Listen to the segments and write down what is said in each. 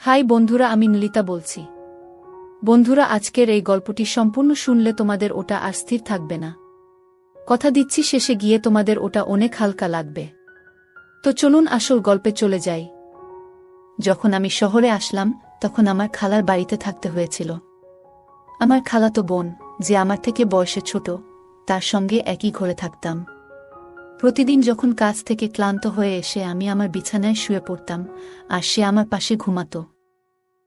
High বন্ধুরা, আমি নলিতা বলছি। বন্ধুরা, আজকের এই গল্পটি সম্পূর্ণ শুনলে তোমাদের ওটা আর স্থির থাকবে না। কথা দিচ্ছি, শেষে গিয়ে তোমাদের ওটা অনেক হালকা লাগবে। তো চলুন আসল গল্পে চলে যাই। যখন আমি শহরে আসলাম তখন আমার খালার বাড়িতে থাকতে হয়েছিল। আমার খালাতো বোন, যে আমার থেকে বয়সে ছোট, তার সঙ্গে একই ঘরে থাকতাম। প্রতিদিন যখন কাজ থেকে ক্লান্ত হয়ে এসে আমি আমার বিছানায় শুয়ে পড়তাম, আর সে আমার পাশে ঘুমাত।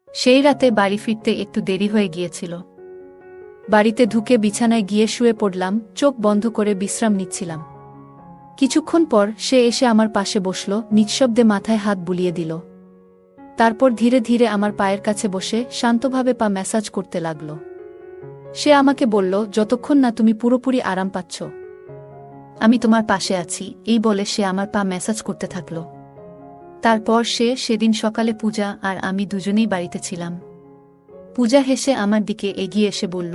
সেই রাতে বাড়ি ফিরতে একটু দেরি হয়ে গিয়েছিল। বাড়িতে ঢুকে বিছানায় গিয়ে শুয়ে পড়লাম, চোখ বন্ধ করে বিশ্রাম নিচ্ছিলাম। কিছুক্ষণ পর সে এসে আমার পাশে বসল, নিঃশব্দে মাথায় হাত বুলিয়ে দিল। তারপর ধীরে ধীরে আমার পায়ের কাছে বসে শান্তভাবে পা ম্যাসাজ করতে লাগল। সে আমাকে বলল, যতক্ষণ না তুমি পুরোপুরি আরাম পাচ্ছ, আমি তোমার পাশে আছি। এই বলে সে আমার পা ম্যাসাজ করতে থাকল। তারপর সেদিন সকালে পূজা আর আমি দুজনেই বাড়িতে ছিলাম। পূজা হেসে আমার দিকে এগিয়ে এসে বলল,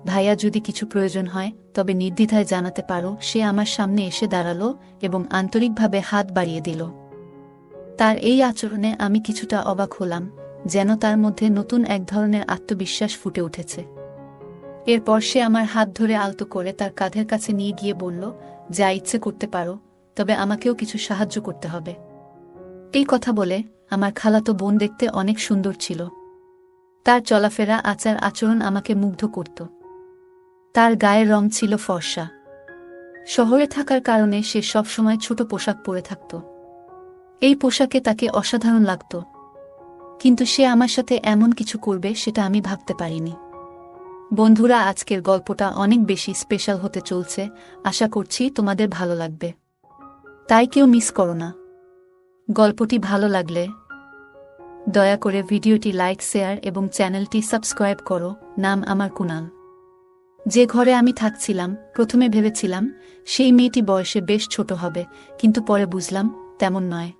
ভাইয়া, যদি কিছু প্রয়োজন হয় তবে নির্দ্বিধায় জানাতে পারো। সে আমার সামনে এসে দাঁড়ালো এবং আন্তরিকভাবে হাত বাড়িয়ে দিল। তার এই আচরণে আমি কিছুটা অবাক হলাম, যেন তার মধ্যে নতুন এক ধরনের আত্মবিশ্বাস ফুটে উঠেছে। এরপর সে আমার হাত ধরে আলতো করে তার কাঁধের কাছে নিয়ে গিয়ে বলল, যা ইচ্ছে করতে পারো, তবে আমাকেও কিছু সাহায্য করতে হবে। এই কথা বলে আমার খালাতো বোন দেখতে অনেক সুন্দর ছিল। তার চলাফেরা, আচার আচরণ আমাকে মুগ্ধ করত। তার গায়ের রং ছিল ফর্সা। শহরে থাকার কারণে সে সবসময় ছোট পোশাক পরে থাকত। এই পোশাকে তাকে অসাধারণ লাগত, কিন্তু সে আমার সাথে এমন কিছু করবে সেটা আমি ভাবতে পারিনি। বন্ধুরা, আজকের গল্পটা অনেক বেশি স্পেশাল হতে চলছে। আশা করছি তোমাদের ভালো লাগবে, তাই কেউ মিস করো না। গল্পটি ভালো লাগলে দয়া করে ভিডিওটি লাইক, শেয়ার এবং চ্যানেলটি সাবস্ক্রাইব করো। নাম আমার কুনাল। যে ঘরে আমি থাকছিলাম, প্রথমে ভেবেছিলাম সেই মেয়েটি বয়সে বেশ ছোট হবে, কিন্তু পরে বুঝলাম তেমন নয়।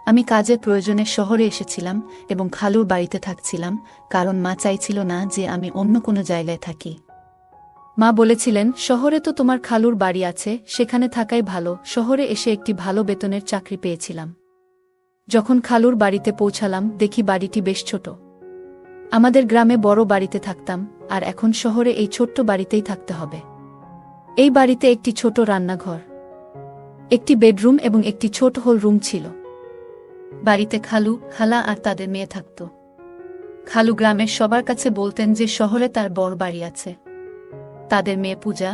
আমি কাজের প্রয়োজনে শহরে এসেছিলাম এবং খালুর বাড়িতে থাকছিলাম, কারণ মা চাইছিল না যে আমি অন্য কোনো জায়গায় থাকি। মা বলেছিলেন, শহরে তো তোমার খালুর বাড়ি আছে, সেখানে থাকাই ভালো। শহরে এসে একটি ভালো বেতনের চাকরি পেয়েছিলাম। যখন খালুর বাড়িতে পৌঁছালাম, দেখি বাড়িটি বেশ ছোট। আমাদের গ্রামে বড় বাড়িতে থাকতাম, আর এখন শহরে এই ছোট্ট বাড়িতেই থাকতে হবে। এই বাড়িতে একটি ছোট রান্নাঘর, একটি বেডরুম এবং একটি ছোট হল রুম ছিল। বাড়িতে খালু, খালা আর তাদের মেয়ে থাকত। খালু গ্রামের সবার কাছে বলতেন যে শহরে তার বড় বাড়ি আছে। তাদের মেয়ে পূজা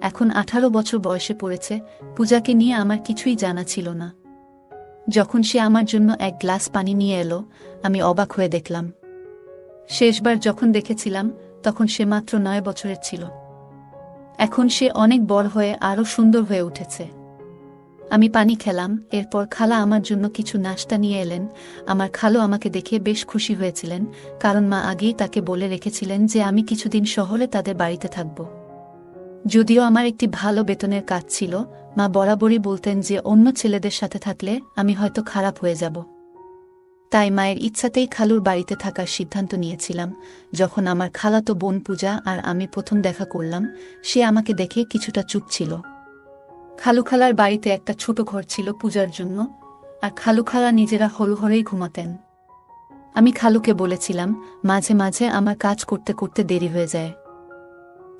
এখন 18 বছর বয়সে পড়েছে। পূজাকে নিয়ে আমার কিছুই জানা ছিল না। যখন সে আমার জন্য এক গ্লাস পানি নিয়ে এলো, আমি অবাক হয়ে দেখলাম। শেষবার যখন দেখেছিলাম তখন সে মাত্র 9 বছরের ছিল। এখন সে অনেক বড় হয়ে আরও সুন্দর হয়ে উঠেছে। আমি পানি খেলাম, এরপর খালা আমার জন্য কিছু নাশতা নিয়ে এলেন। আমার খালু আমাকে দেখে বেশ খুশি হয়েছিলেন, কারণ মা আগেই তাকে বলে রেখেছিলেন যে আমি কিছুদিন শহরে তাদের বাড়িতে থাকব। যদিও আমার একটি ভালো বেতনের কাজ ছিল, মা বরাবরই বলতেন যে অন্য ছেলেদের সাথে থাকলে আমি হয়তো খারাপ হয়ে যাব। তাই মায়ের ইচ্ছাতেই খালুর বাড়িতে থাকার সিদ্ধান্ত নিয়েছিলাম। যখন আমার খালাতো বোন পূজা আর আমি প্রথম দেখা করলাম, সে আমাকে দেখে কিছুটা চুপ ছিল। খালু খালার বাড়িতে একটা ছোট ঘর ছিল পূজার জন্য, আর খালু খালা নিজেরা হল ঘরেই ঘুমাতেন। আমি খালুকে বলেছিলাম, মাঝে মাঝে আমার কাজ করতে করতে দেরি হয়ে যায়,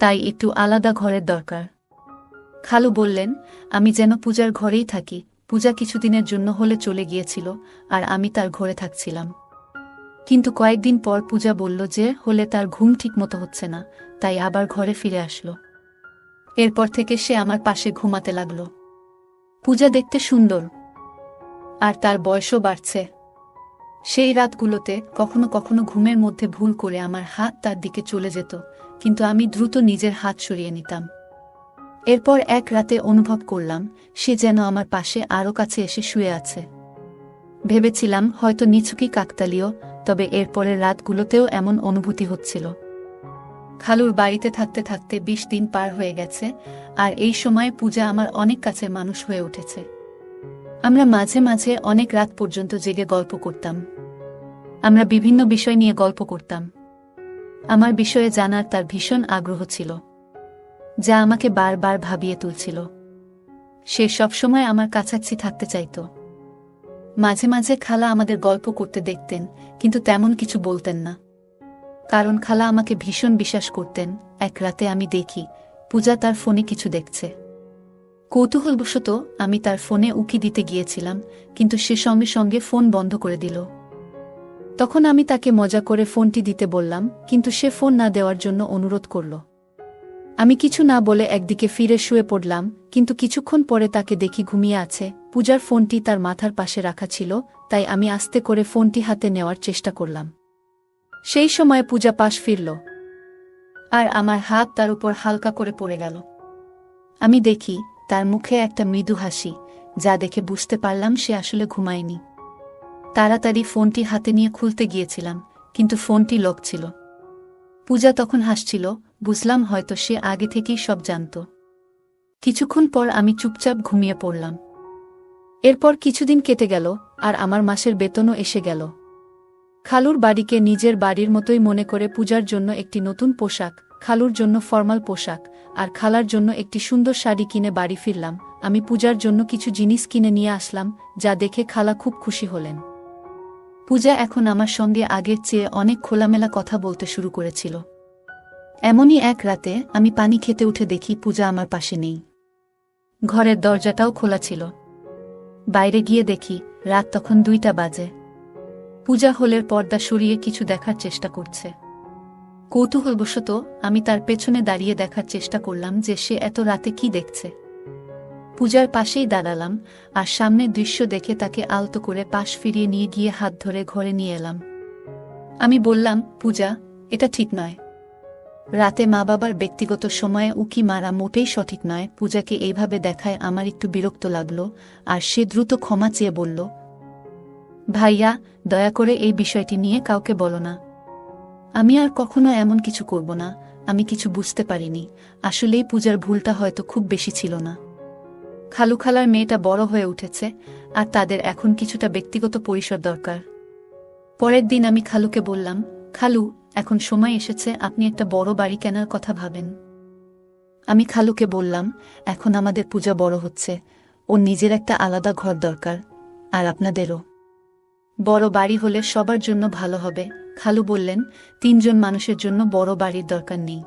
তাই একটু আলাদা ঘরের দরকার। খালু বললেন, আমি যেন পূজার ঘরেই থাকি। পূজা কিছুদিনের জন্য হলে চলে গিয়েছিল, আর আমি তার ঘরে থাকছিলাম। কিন্তু কয়েকদিন পর পূজা বলল যে হলে তার ঘুম ঠিক মতো হচ্ছে না, তাই আবার ঘরে ফিরে আসলো। এরপর থেকে সে আমার পাশে ঘুমাতে লাগলো। পূজা দেখতে সুন্দর, আর তার বয়সও বাড়ছে। সেই রাতগুলোতে কখনো কখনো ঘুমের মধ্যে ভুল করে আমার হাত তার দিকে চলে যেত, কিন্তু আমি দ্রুত নিজের হাত সরিয়ে নিতাম। এরপর এক রাতে অনুভব করলাম সে যেন আমার পাশে আরও কাছে এসে শুয়ে আছে। ভেবেছিলাম হয়তো নিছকই কাকতালীয়, তবে এরপরের রাতগুলোতেও এমন অনুভূতি হচ্ছিল। খালুর বাড়িতে থাকতে থাকতে 20 দিন পার হয়ে গেছে, আর এই সময় পূজা আমার অনেক কাছের মানুষ হয়ে উঠেছে। আমরা মাঝে মাঝে অনেক রাত পর্যন্ত জেগে গল্প করতাম। আমরা বিভিন্ন বিষয় নিয়ে গল্প করতাম। আমার বিষয়ে জানার তার ভীষণ আগ্রহ ছিল, যা আমাকে বারবার ভাবিয়ে তুলছিল। সে সবসময় আমার কাছাকাছি থাকতে চাইত। মাঝে মাঝে খালা আমাদের গল্প করতে দেখতেন, কিন্তু তেমন কিছু বলতেন না। কারণ খালা আমাকে ভীষণ বিশ্বাস করতেন। এক রাতে আমি দেখি পূজা তার ফোনে কিছু দেখছে। কৌতূহলবশত আমি তার ফোনে উকি দিতে গিয়েছিলাম, কিন্তু সে সঙ্গে সঙ্গে ফোন বন্ধ করে দিল। তখন আমি তাকে মজা করে ফোনটি দিতে বললাম, কিন্তু সে ফোন না দেওয়ার জন্য অনুরোধ করল। আমি কিছু না বলে একদিকে ফিরে শুয়ে পড়লাম, কিন্তু কিছুক্ষণ পরে তাকে দেখি ঘুমিয়ে আছে। পূজার ফোনটি তার মাথার পাশে রাখা ছিল, তাই আমি আস্তে করে ফোনটি হাতে নেওয়ার চেষ্টা করলাম। সেই সময় পূজা পাশ ফিরল, আর আমার হাত তার উপর হালকা করে পড়ে গেল। আমি দেখি তার মুখে একটা মৃদু হাসি, যা দেখে বুঝতে পারলাম সে আসলে ঘুমায়নি। তাড়াতাড়ি ফোনটি হাতে নিয়ে খুলতে গিয়েছিলাম, কিন্তু ফোনটি লক ছিল। পূজা তখন হাসছিল, বুঝলাম হয়তো সে আগে থেকেই সব জানত। কিছুক্ষণ পর আমি চুপচাপ ঘুমিয়ে পড়লাম। এরপর কিছুদিন কেটে গেল, আর আমার মাসের বেতনও এসে গেল। খালুর বাড়িকে নিজের বাড়ির মতোই মনে করে পূজার জন্য একটি নতুন পোশাক, খালুর জন্য ফর্মাল পোশাক, আর খালার জন্য একটি সুন্দর শাড়ি কিনে বাড়ি ফিরলাম। আমি পূজার জন্য কিছু জিনিস কিনে নিয়ে আসলাম, যা দেখে খালা খুব খুশি হলেন। পূজা এখন আমার সঙ্গে আগের চেয়ে অনেক খোলামেলা কথা বলতে শুরু করেছিল। এমনই এক রাতে আমি পানি খেতে উঠে দেখি পূজা আমার পাশে নেই। ঘরের দরজাটাও খোলা ছিল। বাইরে গিয়ে দেখি রাত তখন 2টা বাজে। পূজা হলের পর্দা সরিয়ে কিছু দেখার চেষ্টা করছে। কৌতূহলবশত আমি তার পেছনে দাঁড়িয়ে দেখার চেষ্টা করলাম যে সে এত রাতে কি দেখছে। পূজার পাশেই দাঁড়ালাম, আর সামনের দৃশ্য দেখে তাকে আলতো করে পাশ ফিরিয়ে নিয়ে গিয়ে হাত ধরে ঘরে নিয়ে এলাম। আমি বললাম, পূজা, এটা ঠিক নয়। রাতে মা বাবার ব্যক্তিগত সময়ে উকি মারা মোটেই সঠিক নয়। পূজাকে এইভাবে দেখায় আমার একটু বিরক্ত লাগলো, আর সে দ্রুত ক্ষমা চেয়ে বলল, ভাইয়া, দয়া করে এই বিষয়টি নিয়ে কাউকে বলো না। আমি আর কখনো এমন কিছু করব না। আমি কিছু বুঝতে পারিনি। আসলেই পূজার ভুলটা হয়তো খুব বেশি ছিল না। খালু খালার মেয়েটা বড় হয়ে উঠেছে, আর তাদের এখন কিছুটা ব্যক্তিগত পরিসর দরকার। পরের দিন আমি খালুকে বললাম, খালু, এখন সময় এসেছে আপনি একটা বড় বাড়ি কেনার কথা ভাবেন। আমি খালুকে বললাম, এখন আমাদের পূজা বড় হচ্ছে, ওর নিজের একটা আলাদা ঘর দরকার, আর আপনাদেরও। বড় বাড়ি হলে সবার জন্য ভালো হবে। খালু বললেন, 3জন মানুষের জন্য বড় বাড়ির দরকার নেই।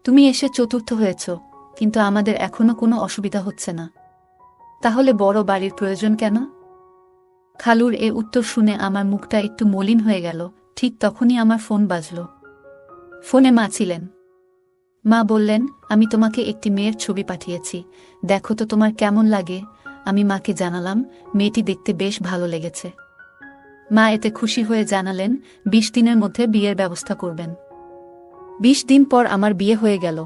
তুমি এসে চতুর্থ হয়েছ, কিন্তু আমাদের এখনো কোনো অসুবিধা হচ্ছে না। তাহলে বড় বাড়ির প্রয়োজন কেন? খালুর এ উত্তর শুনে আমার মুখটা একটু মলিন হয়ে গেল। ঠিক তখনই আমার ফোন বাজল। ফোনে মা ছিলেন। মা বললেন, আমি তোমাকে একটি মেয়ের ছবি পাঠিয়েছি, দেখো তো তোমার কেমন লাগে। আমি মাকে জানালাম, মেয়েটি দেখতে বেশ ভালো লেগেছে। মা এতে খুশি হয়ে জানালেন 20 দিনের মধ্যে বিয়ের ব্যবস্থা করবেন। 20 দিন পর আমার বিয়ে হয়ে গেল।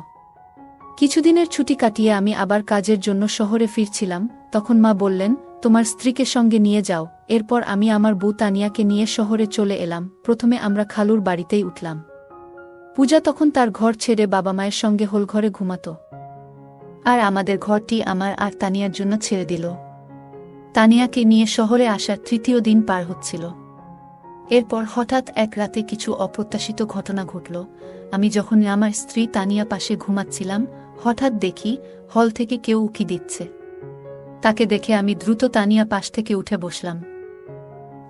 কিছুদিনের ছুটি কাটিয়ে আমি আবার কাজের জন্য শহরে ফিরছিলাম। তখন মা বললেন, তোমার স্ত্রীকে সঙ্গে নিয়ে যাও। এরপর আমি আমার বউ তানিয়াকে নিয়ে শহরে চলে এলাম। প্রথমে আমরা খালুর বাড়িতেই উঠলাম। পূজা তখন তার ঘর ছেড়ে বাবা মায়ের সঙ্গে হোলঘরে ঘুমাত, আর আমাদের ঘরটি আমার আর তানিয়ার জন্য ছেড়ে দিল। তানিয়াকে নিয়ে শহরে আসার 3য় দিন পার হচ্ছিল। এরপর হঠাৎ এক রাতে কিছু অপ্রত্যাশিত ঘটনা ঘটল। আমি যখন আমার স্ত্রী তানিয়া পাশে ঘুমাচ্ছিলাম, হঠাৎ দেখি হল থেকে কেউ উকি দিচ্ছে। তাকে দেখে আমি দ্রুত তানিয়া পাশ থেকে উঠে বসলাম।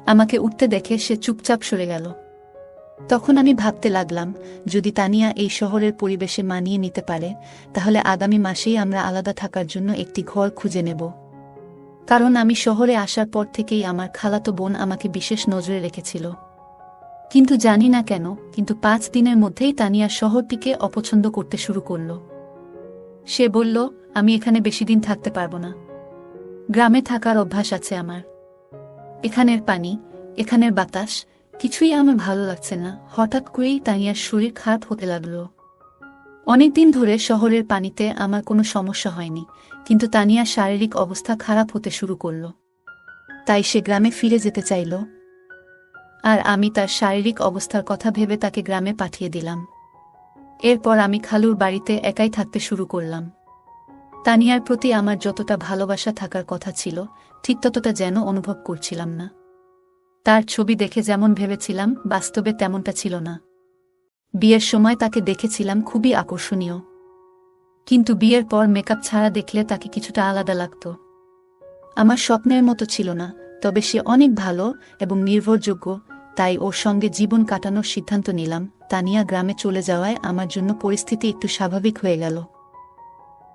আমাকে উঠতে দেখে সে চুপচাপ সরে গেল। তখন আমি ভাবতে লাগলাম, যদি তানিয়া এই শহরের পরিবেশে মানিয়ে নিতে পারে, তাহলে আগামী মাসেই আমরা আলাদা থাকার জন্য একটি ঘর খুঁজে নেব। কারণ আমি শহরে আসার পর থেকেই আমার খালাতো বোন আমাকে বিশেষ নজরে রেখেছিল। কিন্তু জানি না কেন, কিন্তু 5 দিনের মধ্যেই তানিয়া শহরটিকে অপছন্দ করতে শুরু করল। সে বলল, আমি এখানে বেশি দিন থাকতে পারবো না। গ্রামে থাকার অভ্যাস আছে আমার। এখানের পানি, এখানের বাতাস, কিছুই আমার ভালো লাগছে না। হঠাৎ করেই তানিয়ার শরীর খারাপ হতে লাগল। অনেকদিন ধরে শহরের পানিতে আমার কোনো সমস্যা হয়নি, কিন্তু তানিয়ার শারীরিক অবস্থা খারাপ হতে শুরু করল। তাই সে গ্রামে ফিরে যেতে চাইল, আর আমি তার শারীরিক অবস্থার কথা ভেবে তাকে গ্রামে পাঠিয়ে দিলাম। এরপর আমি খালুর বাড়িতে একাই থাকতে শুরু করলাম। তানিয়ার প্রতি আমার যতটা ভালোবাসা থাকার কথা ছিল, ঠিক ততটা যেন অনুভব করছিলাম না। তার ছবি দেখে যেমন ভেবেছিলাম, বাস্তবে তেমনটা ছিল না। বিয়ের সময় তাকে দেখেছিলাম খুবই আকর্ষণীয়, কিন্তু বিয়ের পর মেকআপ ছাড়া দেখলে তাকে কিছুটা আলাদা লাগত। আমার স্বপ্নের মতো ছিল না। তবে সে অনেক ভালো এবং নির্ভরযোগ্য, তাই ওর সঙ্গে জীবন কাটানোর সিদ্ধান্ত নিলাম। তানিয়া গ্রামে চলে যাওয়ায় আমার জন্য পরিস্থিতি একটু স্বাভাবিক হয়ে গেল।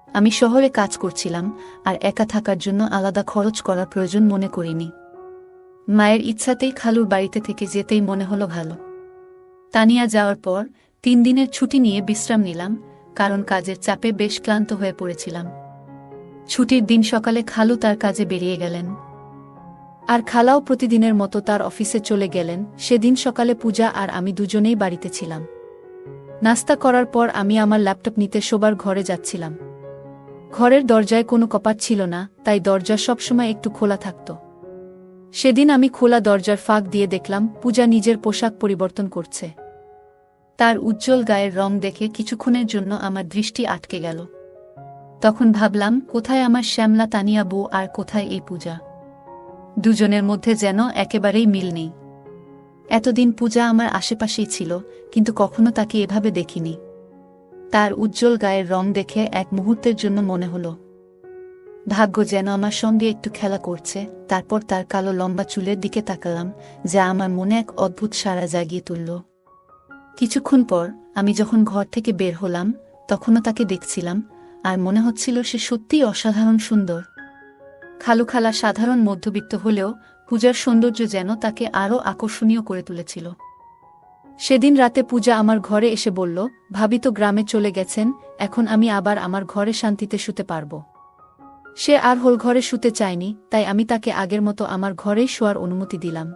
আমি শহরে কাজ করছিলাম, আর একা থাকার জন্য আলাদা খরচ করার প্রয়োজন মনে করিনি। মায়ের ইচ্ছাতেই খালুর বাড়িতে থেকে যেতেই মনে হলো ভালো। তানিয়া যাওয়ার পর 3 দিনের ছুটি নিয়ে বিশ্রাম নিলাম, কারণ কাজের চাপে বেশ ক্লান্ত হয়ে পড়েছিলাম। ছুটির দিন সকালে খালু তার কাজে বেরিয়ে গেলেন, আর খালাও প্রতিদিনের মতো তার অফিসে চলে গেলেন। সেদিন সকালে পূজা আর আমি দুজনেই বাড়িতে ছিলাম। নাস্তা করার পর আমি আমার ল্যাপটপ নিতে শোবার ঘরে যাচ্ছিলাম। ঘরের দরজায় কোনো কপাট ছিল না, তাই দরজা সবসময় একটু খোলা থাকত। সেদিন আমি খোলা দরজার ফাঁক দিয়ে দেখলাম পূজা নিজের পোশাক পরিবর্তন করছে। তার উজ্জ্বল গায়ের রং দেখে কিছুক্ষণের জন্য আমার দৃষ্টি আটকে গেল। তখন ভাবলাম, কোথায় আমার শ্যামলা তানিয়া বউ আর কোথায় এই পূজা? দুজনের মধ্যে যেন একেবারেই মিল নেই। এতদিন পূজা আমার আশেপাশেই ছিল, কিন্তু কখনো তাকে এভাবে দেখিনি। তার উজ্জ্বল গায়ের রং দেখে এক মুহূর্তের জন্য মনে হলো ভাগ্য যেন আমার সঙ্গে একটু খেলা করছে। তারপর তার কালো লম্বা চুলের দিকে তাকালাম, যা আমার মনে এক অদ্ভুত সাড়া জাগিয়ে তুলল। কিছুক্ষণ পর আমি যখন ঘর থেকে বের হলাম, তখনও তাকে দেখছিলাম, আর মনে হচ্ছিল সে সত্যিই অসাধারণ সুন্দর। খালা সাধারণ মধ্যবিত্ত হলেও পূজার সৌন্দর্য যেন তাকে আরও আকর্ষণীয় করে তুলেছিল। সেদিন রাতে পূজা আমার ঘরে এসে বলল, ভাবি তো গ্রামে চলে গেছেন, এখন আমি আবার আমার ঘরে শান্তিতে শুতে পারব। সে আর হোল ঘরে শুতে চায়নি, তাই আমি তাকে আগের মতো আমার ঘরেই শোয়ার অনুমতি দিলাম।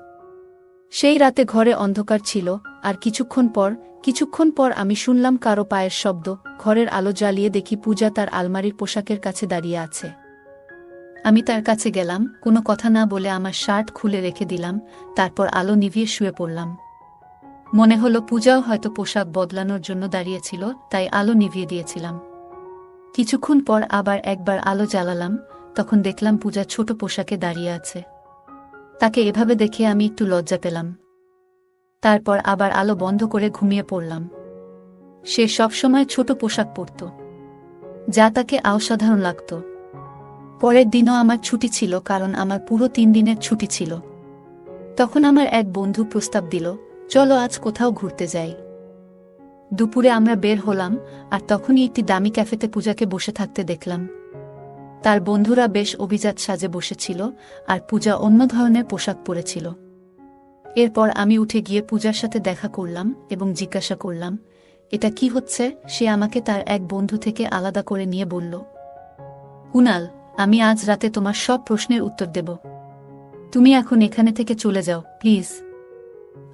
সেই রাতে ঘরে অন্ধকার ছিল, আর কিছুক্ষণ পর আমি শুনলাম কারো পায়ের শব্দ। ঘরের আলো জ্বালিয়ে দেখি পূজা তার আলমারির পোশাকের কাছে দাঁড়িয়ে আছে। আমি তার কাছে গেলাম, কোনো কথা না বলে আমার শার্ট খুলে রেখে দিলাম, তারপর আলো নিভিয়ে শুয়ে পড়লাম। মনে হলো পূজাও হয়তো পোশাক বদলানোর জন্য দাঁড়িয়েছিল, তাই আলো নিভিয়ে দিয়েছিলাম। কিছুক্ষণ পর আবার একবার আলো জ্বালালাম, তখন দেখলাম পূজা ছোট পোশাকে দাঁড়িয়ে আছে। তাকে এভাবে দেখে আমি একটু লজ্জা পেলাম। তারপর আবার আলো বন্ধ করে ঘুমিয়ে পড়লাম। সে সবসময় ছোট পোশাক পরত, যা তাকে অসাধারণ লাগত। পরের দিনও আমার ছুটি ছিল, কারণ আমার পুরো 3 দিনের ছুটি ছিল। তখন আমার এক বন্ধু প্রস্তাব দিল, চলো আজ কোথাও ঘুরতে যাই। দুপুরে আমরা বের হলাম, আর তখনই একটি দামি ক্যাফেতে পূজাকে বসে থাকতে দেখলাম। তার বন্ধুরা বেশ অভিজাত সাজে বসেছিল, আর পূজা অন্য ধরনের পোশাক পরেছিল। এরপর আমি উঠে গিয়ে পূজার সাথে দেখা করলাম এবং জিজ্ঞাসা করলাম, এটা কি হচ্ছে? সে আমাকে তার এক বন্ধু থেকে আলাদা করে নিয়ে বলল, কুনাল, আমি আজ রাতে তোমার সব প্রশ্নের উত্তর দেব। তুমি এখন এখানে থেকে চলে যাও, প্লিজ।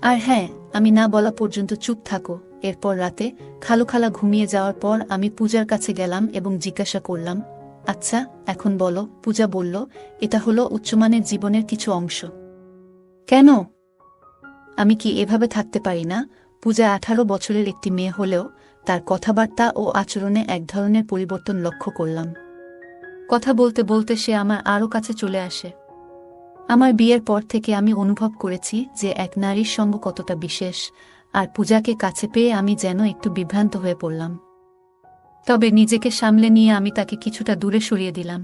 আর হ্যাঁ, আমি না বলা পর্যন্ত চুপ থাকো। এরপর রাতে খালা ঘুমিয়ে যাওয়ার পর আমি পূজার কাছে গেলাম এবং জিজ্ঞাসা করলাম, আচ্ছা এখন বলো। পূজা বলল, এটা হলো উচ্চমানের জীবনের কিছু অংশ। কেন? আমি কি এভাবে থাকতে পারি না? পূজা 18 বছরের একটি মেয়ে হলেও তার কথাবার্তা ও আচরণে এক ধরনের পরিবর্তন লক্ষ্য করলাম। কথা বলতে বলতে সে আমার আরও কাছে চলে আসে। আমার বিয়ের পর থেকে আমি অনুভব করেছি যে এক নারীর সঙ্গ কতটা বিশেষ, আর পূজাকে কাছে পেয়ে আমি যেন একটু বিভ্রান্ত হয়ে পড়লাম। তবে নিজেকে সামলে নিয়ে আমি তাকে কিছুটা দূরে সরিয়ে দিলাম।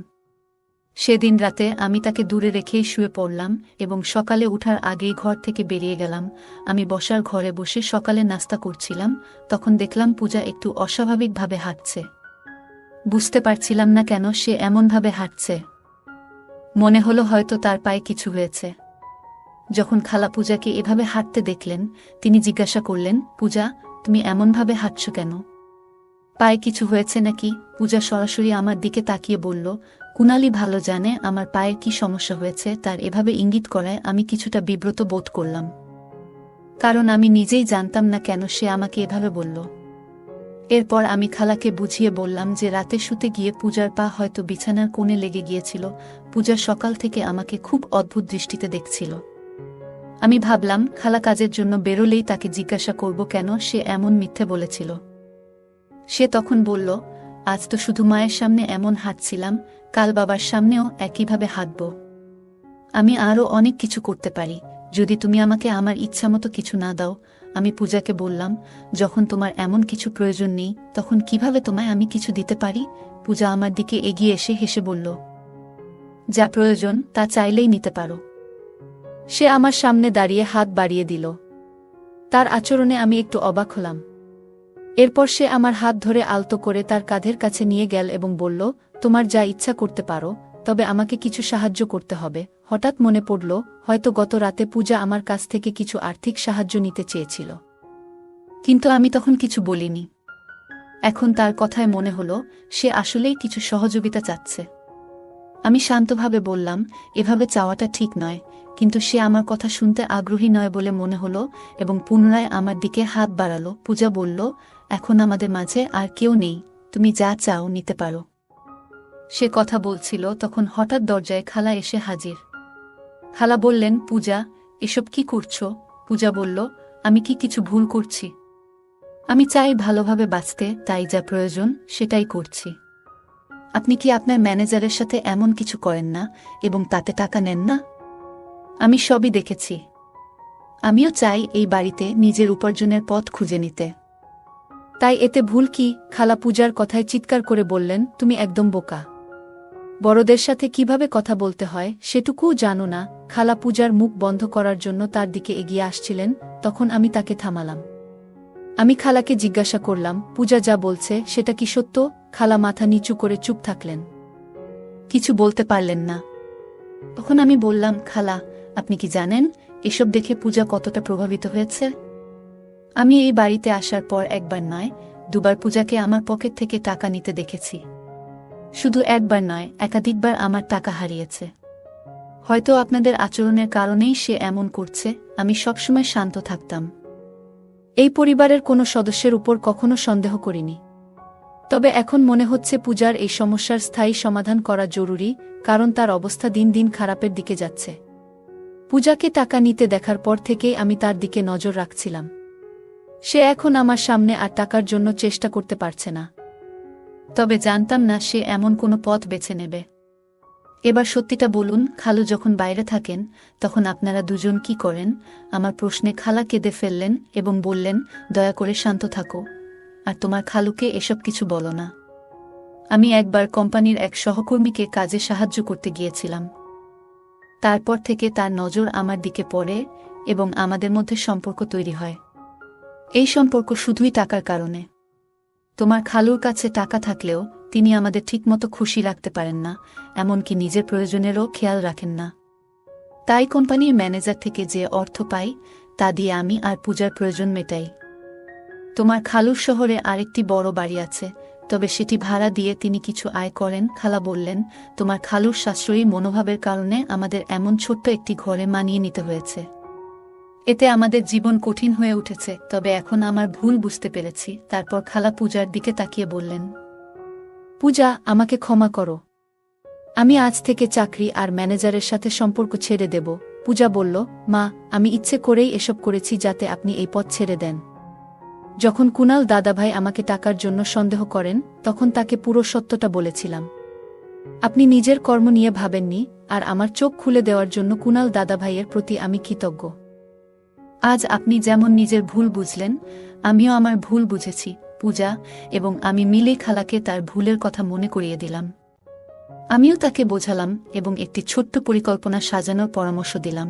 সেদিন রাতে আমি তাকে দূরে রেখেই শুয়ে পড়লাম এবং সকালে উঠার আগেই ঘর থেকে বেরিয়ে গেলাম। আমি বসার ঘরে বসে সকালে নাস্তা করছিলাম, তখন দেখলাম পূজা একটু অস্বাভাবিকভাবে হাঁটছে। বুঝতে পারছিলাম না কেন সে এমনভাবে হাঁটছে। মনে হলো হয়তো তার পায়ে কিছু হয়েছে। যখন খালা পূজাকে এভাবে হাঁটতে দেখলেন, তিনি জিজ্ঞাসা করলেন, পূজা, তুমি এমনভাবে হাঁটছো কেন? পায়ে কিছু হয়েছে নাকি? পূজা সরাসরি আমার দিকে তাকিয়ে বলল, কুনালি ভালো জানে আমার পায়ের কি সমস্যা হয়েছে। তার এভাবে ইঙ্গিত করায় আমি কিছুটা বিব্রত বোধ করলাম, কারণ আমি নিজেই জানতাম না কেন সে আমাকে এভাবে বলল। এরপর আমি খালাকে বুঝিয়ে বললাম যে রাতে শুতে গিয়ে পূজার পা হয়তো বিছানার কোণে লেগে গিয়েছিল। পূজা সকাল থেকে আমাকে খুব অদ্ভুত দৃষ্টিতে দেখছিল। আমি ভাবলাম খালা কাজের জন্য বেরোলেই তাকে জিজ্ঞাসা করব কেন সে এমন মিথ্যে বলেছিল। সে তখন বলল, আজ তো শুধু মায়ের সামনে এমন হাঁটছিলাম, কাল বাবার সামনেও একইভাবে হাঁটব। আমি আরও অনেক কিছু করতে পারি, যদি তুমি আমাকে আমার ইচ্ছামতো কিছু না দাও। আমি পূজাকে বললাম, যখন তোমার এমন কিছু প্রয়োজন নেই, তখন কিভাবে তোমায় আমি কিছু দিতে পারি? পূজা আমার দিকে এগিয়ে এসে হেসে বলল, যা প্রয়োজন তা চাইলেই নিতে পারো। সে আমার সামনে দাঁড়িয়ে হাত বাড়িয়ে দিল। তার আচরণে আমি একটু অবাক হলাম। এরপর সে আমার হাত ধরে আলতো করে তার কাঁধের কাছে নিয়ে গেল এবং বলল, তোমার যা ইচ্ছা করতে পারো, তবে আমাকে কিছু সাহায্য করতে হবে। হঠাৎ মনে পড়ল, হয়তো গত রাতে পূজা আমার কাছ থেকে কিছু আর্থিক সাহায্য নিতে চেয়েছিল, কিন্তু আমি তখন কিছু বলিনি। এখন তার কথায় মনে হলো সে আসলেই কিছু সহযোগিতা চাচ্ছে। আমি শান্তভাবে বললাম, এভাবে চাওয়াটা ঠিক নয়, কিন্তু সে আমার কথা শুনতে আগ্রহী নয় বলে মনে হলো এবং পুনরায় আমার দিকে হাত বাড়ালো। পূজা বলল, এখন আমাদের মাঝে আর কেউ নেই, তুমি যা চাও নিতে পারো। সে কথা বলছিল তখন হঠাৎ দরজায় খালা এসে হাজির। খালা বললেন, পূজা, এসব কি করছো? পূজা বলল, আমি কি কিছু ভুল করছি? আমি চাই ভালোভাবে বাঁচতে, তাই যা প্রয়োজন সেটাই করছি। আপনি কি আপনার ম্যানেজারের সাথে এমন কিছু করেন না এবং তাতে টাকা নেন না? আমি সবই দেখেছি। আমিও চাই এই বাড়িতে নিজের উপার্জনের পথ খুঁজে নিতে। তাই এতে ভুল কি? খালা পূজার কথায় চিৎকার করে বললেন, তুমি একদম বোকা। বড়দের সাথে কিভাবে কথা বলতে হয় সেটুকুও জানো না। খালা পূজার মুখ বন্ধ করার জন্য তার দিকে এগিয়ে আসছিলেন, তখন আমি তাকে থামালাম। আমি খালাকে জিজ্ঞাসা করলাম, পূজা যা বলছে সেটা কি সত্য? খালা মাথা নিচু করে চুপ থাকলেন, কিছু বলতে পারলেন না। তখন আমি বললাম, খালা, আপনি কি জানেন এসব দেখে পূজা কতটা প্রভাবিত হয়েছে? আমি এই বাড়িতে আসার পর একবার নয়, দুবার পূজাকে আমার পকেট থেকে টাকা নিতে দেখেছি। শুধু একবার নয়, একাধিকবার আমার টাকা হারিয়েছে। হয়তো আপনাদের আচরণের কারণেই সে এমন করছে। আমি সবসময় শান্ত থাকতাম, এই পরিবারের কোনো সদস্যের উপর কখনো সন্দেহ করিনি। তবে এখন মনে হচ্ছে পূজার এই সমস্যার স্থায়ী সমাধান করা জরুরি, কারণ তার অবস্থা দিন দিন খারাপের দিকে যাচ্ছে। পূজাকে টাকা নিতে দেখার পর থেকেই আমি তার দিকে নজর রাখছিলাম। সে এখন আমার সামনে আর টাকার জন্য চেষ্টা করতে পারছে না। তবে জানতাম না সে এমন কোনো পথ বেছে নেবে। এবার সত্যিটা বলুন, খালু যখন বাইরে থাকেন তখন আপনারা দুজন কি করেন? আমার প্রশ্নে খালা কেঁদে ফেললেন এবং বললেন, দয়া করে শান্ত থাকো, আর তোমার খালুকে এসব কিছু বলো না। আমি একবার কোম্পানির এক সহকর্মীকে কাজে সাহায্য করতে গিয়েছিলাম। তারপর থেকে তার নজর আমার দিকে পড়ে এবং আমাদের মধ্যে সম্পর্ক তৈরি হয়। এই সম্পর্ক শুধুই টাকার কারণে। তোমার খালুর কাছে টাকা থাকলেও তিনি আমাদের ঠিকমতো খুশি রাখতে পারেন না, এমনকি নিজের প্রয়োজনেরও খেয়াল রাখেন না। তাই কোম্পানির ম্যানেজার থেকে যে অর্থ পাই তা দিয়ে আমি আর পূজার প্রয়োজন মেটাই। তোমার খালুর শহরে আরেকটি বড় বাড়ি আছে, তবে সেটি ভাড়া দিয়ে তিনি কিছু আয় করেন। খালা বললেন, তোমার খালুর সাশ্রয়ী মনোভাবের কারণে আমাদের এমন ছোট্ট একটি ঘরে মানিয়ে নিতে হয়েছে। এতে আমাদের জীবন কঠিন হয়ে উঠেছে, তবে এখন আমার ভুল বুঝতে পেরেছি। তারপর খালা পূজার দিকে তাকিয়ে বললেন, পূজা, আমাকে ক্ষমা করো। আমি আজ থেকে চাকরি আর ম্যানেজারের সাথে সম্পর্ক ছেড়ে দেব। পূজা বলল, মা, আমি ইচ্ছে করেই এসব করেছি যাতে আপনি এই পথ ছেড়ে দেন। যখন কুনাল দাদাভাই আমাকে টাকার জন্য সন্দেহ করেন তখন তাকে পুরো সত্যটা বলেছিলাম। আপনি নিজের কর্ম নিয়ে ভাবেননি, আর আমার চোখ খুলে দেওয়ার জন্য কুনাল দাদাভাইয়ের প্রতি আমি কৃতজ্ঞ। আজ আপনি যেমন নিজের ভুল বুঝলেন, আমিও আমার ভুল বুঝেছি পূজা, এবং আমি মিলেই খালাকে তার ভুলের কথা মনে করিয়ে দিলাম। আমিও তাকে বোঝালাম এবং একটি ছোট্ট পরিকল্পনা সাজানোর পরামর্শ দিলাম।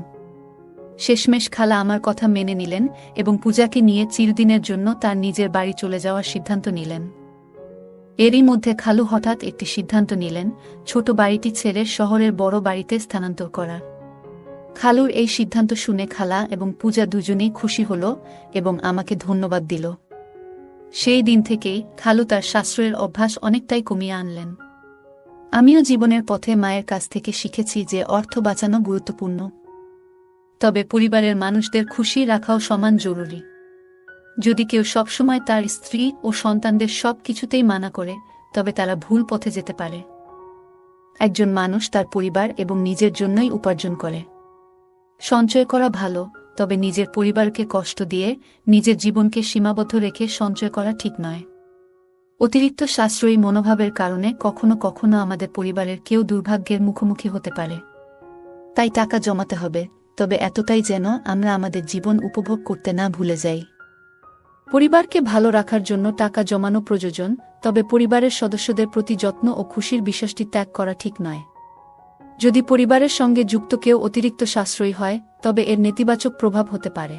শেষমেশ খালা আমার কথা মেনে নিলেন এবং পূজাকে নিয়ে চিরদিনের জন্য তার নিজের বাড়ি চলে যাওয়ার সিদ্ধান্ত নিলেন। এরই মধ্যে খালু হঠাৎ একটি সিদ্ধান্ত নিলেন, ছোট বাড়িটি ছেড়ে শহরের বড় বাড়িতে স্থানান্তর করার। খালুর এই সিদ্ধান্ত শুনে খালা এবং পূজা দুজনেই খুশি হল এবং আমাকে ধন্যবাদ দিল। সেই দিন থেকেই খালু তার সাশ্রয়ের অভ্যাস অনেকটাই কমিয়ে আনলেন। আমিও জীবনের পথে মায়ের কাছ থেকে শিখেছি যে অর্থ বাঁচানো গুরুত্বপূর্ণ, তবে পরিবারের মানুষদের খুশি রাখাও সমান জরুরি। যদি কেউ সবসময় তার স্ত্রী ও সন্তানদের সব কিছুতেই মানা করে, তবে তারা ভুল পথে যেতে পারে। একজন মানুষ তার পরিবার এবং নিজের জন্যই উপার্জন করে। সঞ্চয় করা ভালো, তবে নিজের পরিবারকে কষ্ট দিয়ে নিজের জীবনকে সীমাবদ্ধ রেখে সঞ্চয় করা ঠিক নয়। অতিরিক্ত সাশ্রয়ী মনোভাবের কারণে কখনো কখনো আমাদের পরিবারের কেউ দুর্ভাগ্যের মুখোমুখি হতে পারে। তাই টাকা জমাতে হবে, তবে এতটাই যেন আমরা আমাদের জীবন উপভোগ করতে না ভুলে যাই। পরিবারকে ভালো রাখার জন্য টাকা জমানো প্রয়োজন, তবে পরিবারের সদস্যদের প্রতি যত্ন ও খুশির বিশ্বাসটি ত্যাগ করা ঠিক নয়। যদি পরিবারের সঙ্গে যুক্ত কেউ অতিরিক্ত সাশ্রয়ী হয় তবে এর নেতিবাচক প্রভাব হতে পারে।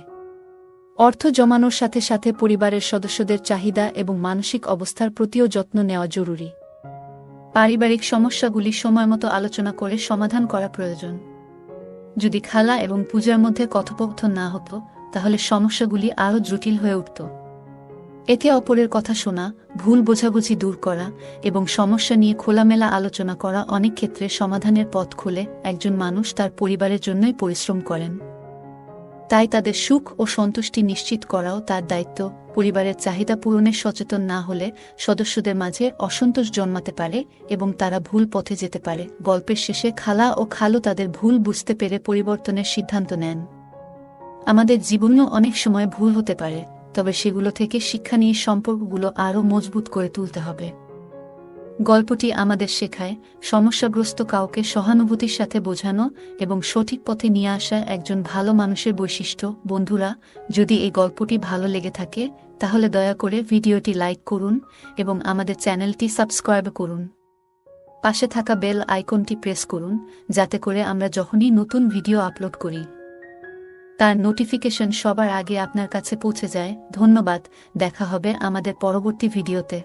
অর্থ জমানোর সাথে সাথে পরিবারের সদস্যদের চাহিদা এবং মানসিক অবস্থার প্রতিও যত্ন নেওয়া জরুরি। পারিবারিক সমস্যাগুলি সময়মতো আলোচনা করে সমাধান করা প্রয়োজন। যদি খালা এবং পূজার মধ্যে কথোপকথন না হতো তাহলে সমস্যাগুলি আরও জটিল হয়ে উঠত। একে অপরের কথা শোনা, ভুল বোঝাবুঝি দূর করা এবং সমস্যা নিয়ে খোলামেলা আলোচনা করা অনেক ক্ষেত্রে সমাধানের পথ খোলে। একজন মানুষ তার পরিবারের জন্যই পরিশ্রম করেন, তাই তাদের সুখ ও সন্তুষ্টি নিশ্চিত করাও তার দায়িত্ব। পরিবারের চাহিদা পূরণে সচেতন না হলে সদস্যদের মাঝে অসন্তোষ জন্মাতে পারে এবং তারা ভুল পথে যেতে পারে। গল্পের শেষে খালা ও খালু তাদের ভুল বুঝতে পেরে পরিবর্তনের সিদ্ধান্ত নেন। আমাদের জীবনেও অনেক সময় ভুল হতে পারে, তবে সেগুলো থেকে শিক্ষা নিয়ে সম্পর্কগুলো আরও মজবুত করে তুলতে হবে। গল্পটি আমাদের শেখায় সমস্যাগ্রস্ত কাউকে সহানুভূতির সাথে বোঝানো এবং সঠিক পথে নিয়ে আসা একজন ভালো মানুষের বৈশিষ্ট্য। বন্ধুরা, যদি এই গল্পটি ভালো লেগে থাকে তাহলে দয়া করে ভিডিওটি লাইক করুন এবং আমাদের চ্যানেলটি সাবস্ক্রাইব করুন। পাশে থাকা বেল আইকনটি প্রেস করুন যাতে করে আমরা যখনই নতুন ভিডিও আপলোড করি তার নোটিফিকেশন সবার আগে আপনার কাছে পৌঁছে যায়। ধন্যবাদ, দেখা হবে আমাদের পরবর্তী ভিডিওতে।